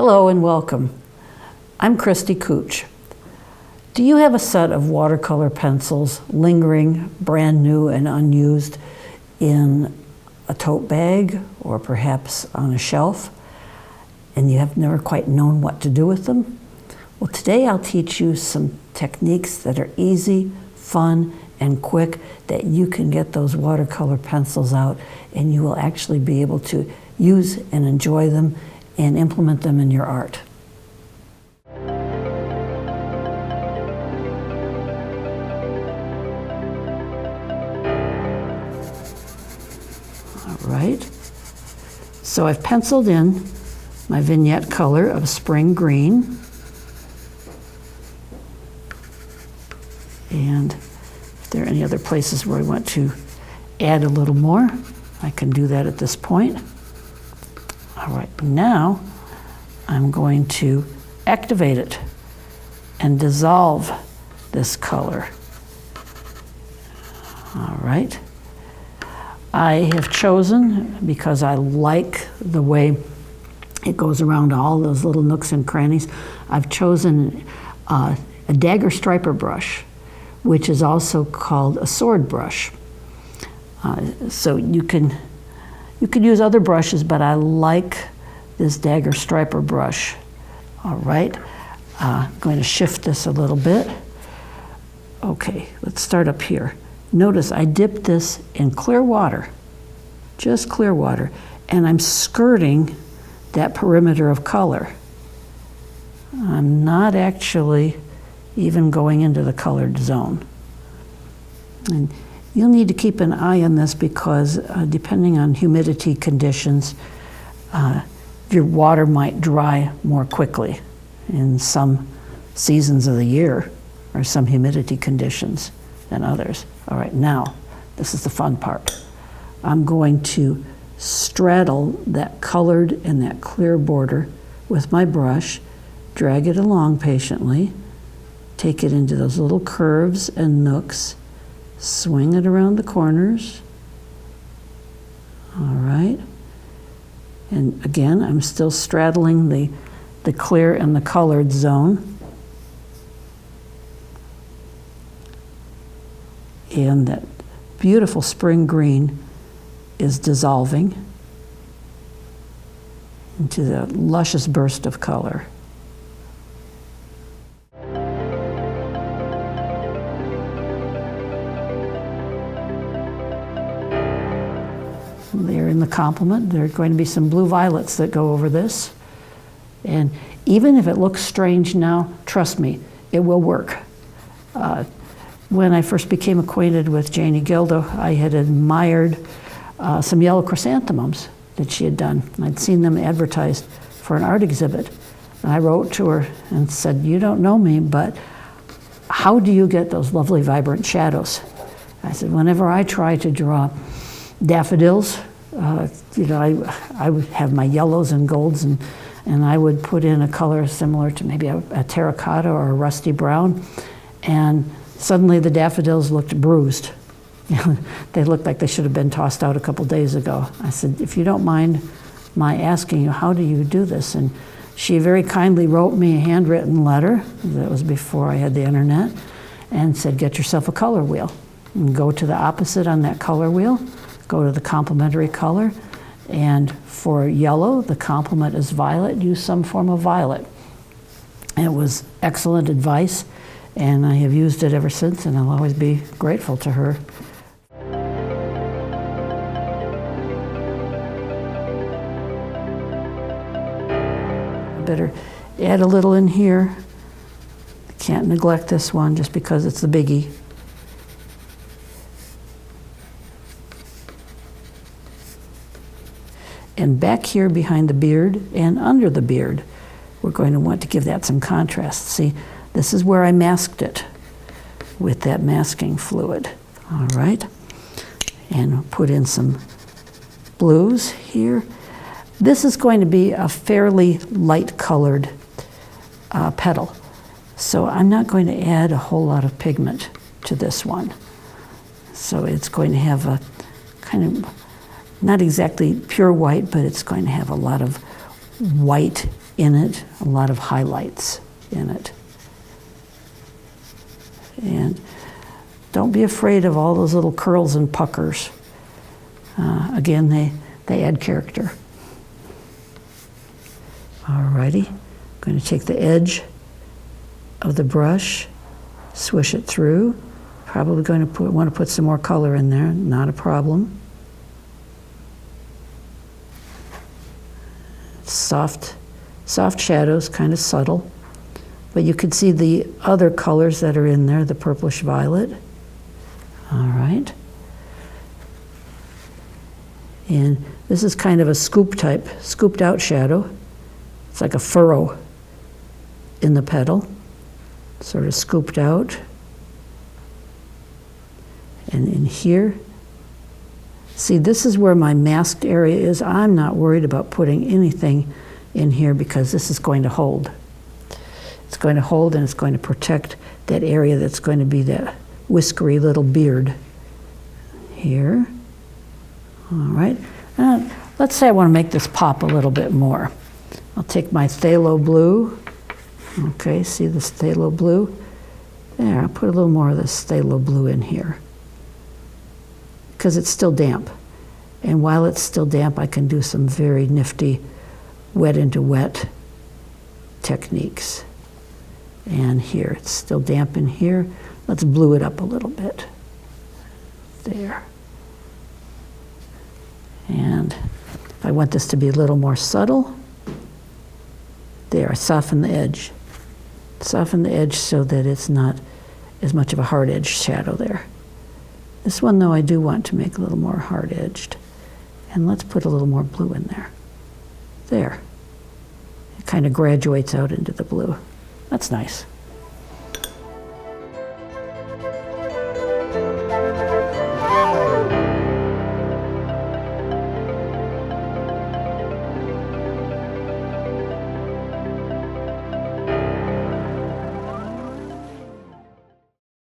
Hello and welcome. I'm Kristy Kutch. Do you have a set of watercolor pencils lingering brand new and unused in a tote bag or perhaps on a shelf, and you have never quite known what to do with them? Well, today I'll teach you some techniques that are easy, fun, and quick that you can get those watercolor pencils out and you will actually be able to use and enjoy them and implement them in your art. All right, so I've penciled in my vignette color of spring green. And if there are any other places where I want to add a little more, I can do that at this point. All right, now I'm going to activate it and dissolve this color. All right. I have chosen, because I like the way it goes around all those little nooks and crannies, I've chosen a dagger striper brush, which is also called a sword brush. So you can use other brushes, but I like this dagger striper brush. All right, I'm going to shift this a little bit. Okay, let's start up here. Notice I dipped this in clear water, just clear water, and I'm skirting that perimeter of color. I'm not actually even going into the colored zone. And you'll need to keep an eye on this because depending on humidity conditions, your water might dry more quickly in some seasons of the year or some humidity conditions than others. All right, now, this is the fun part. I'm going to straddle that colored and that clear border with my brush, drag it along patiently, take it into those little curves and nooks, swing it around the corners. All right. And again, I'm still straddling the clear and the colored zone. And that beautiful spring green is dissolving into the luscious burst of color. They're in the complement. There are going to be some blue violets that go over this. And even if it looks strange now, trust me, it will work. When I first became acquainted with Janie Gildo, I had admired some yellow chrysanthemums that she had done. I'd seen them advertised for an art exhibit. And I wrote to her and said, "You don't know me, but how do you get those lovely vibrant shadows?" I said, "Whenever I try to draw daffodils, I would have my yellows and golds, and I would put in a color similar to maybe a terracotta or a rusty brown, and suddenly the daffodils looked bruised. They looked like they should have been tossed out a couple days ago." I said, "If you don't mind my asking you, how do you do this?" And she very kindly wrote me a handwritten letter, that was before I had the internet, and said, "Get yourself a color wheel and go to the opposite on that color wheel. Go to the complementary color, and for yellow, the complement is violet. Use some form of violet." And it was excellent advice, and I have used it ever since, and I'll always be grateful to her. I better add a little in here. Can't neglect this one just because it's the biggie. And back here behind the beard and under the beard, we're going to want to give that some contrast. See, this is where I masked it with that masking fluid. All right, and put in some blues here. This is going to be a fairly light colored petal, so I'm not going to add a whole lot of pigment to this one. So it's going to have a kind of, not exactly pure white, but it's going to have a lot of white in it, a lot of highlights in it. And don't be afraid of all those little curls and puckers. Again, they add character. Alrighty, I'm going to take the edge of the brush, swish it through. Probably going to want to put some more color in there, not a problem. Soft shadows, kind of subtle. But you can see the other colors that are in there, the purplish violet. All right. And this is kind of a scooped out shadow. It's like a furrow in the petal, sort of scooped out. And in here, see, this is where my masked area is. I'm not worried about putting anything in here because this is going to hold. It's going to hold and it's going to protect that area that's going to be that whiskery little beard here. All right. Let's say I want to make this pop a little bit more. I'll take my phthalo blue. Okay, see this phthalo blue? There, I'll put a little more of this phthalo blue in here because it's still damp. And while it's still damp, I can do some very nifty wet into wet techniques. And here, it's still damp in here. Let's blue it up a little bit. There. And if I want this to be a little more subtle, there, I soften the edge. Soften the edge so that it's not as much of a hard-edged shadow there. This one, though, I do want to make a little more hard-edged. And let's put a little more blue in there. There. It kind of graduates out into the blue. That's nice.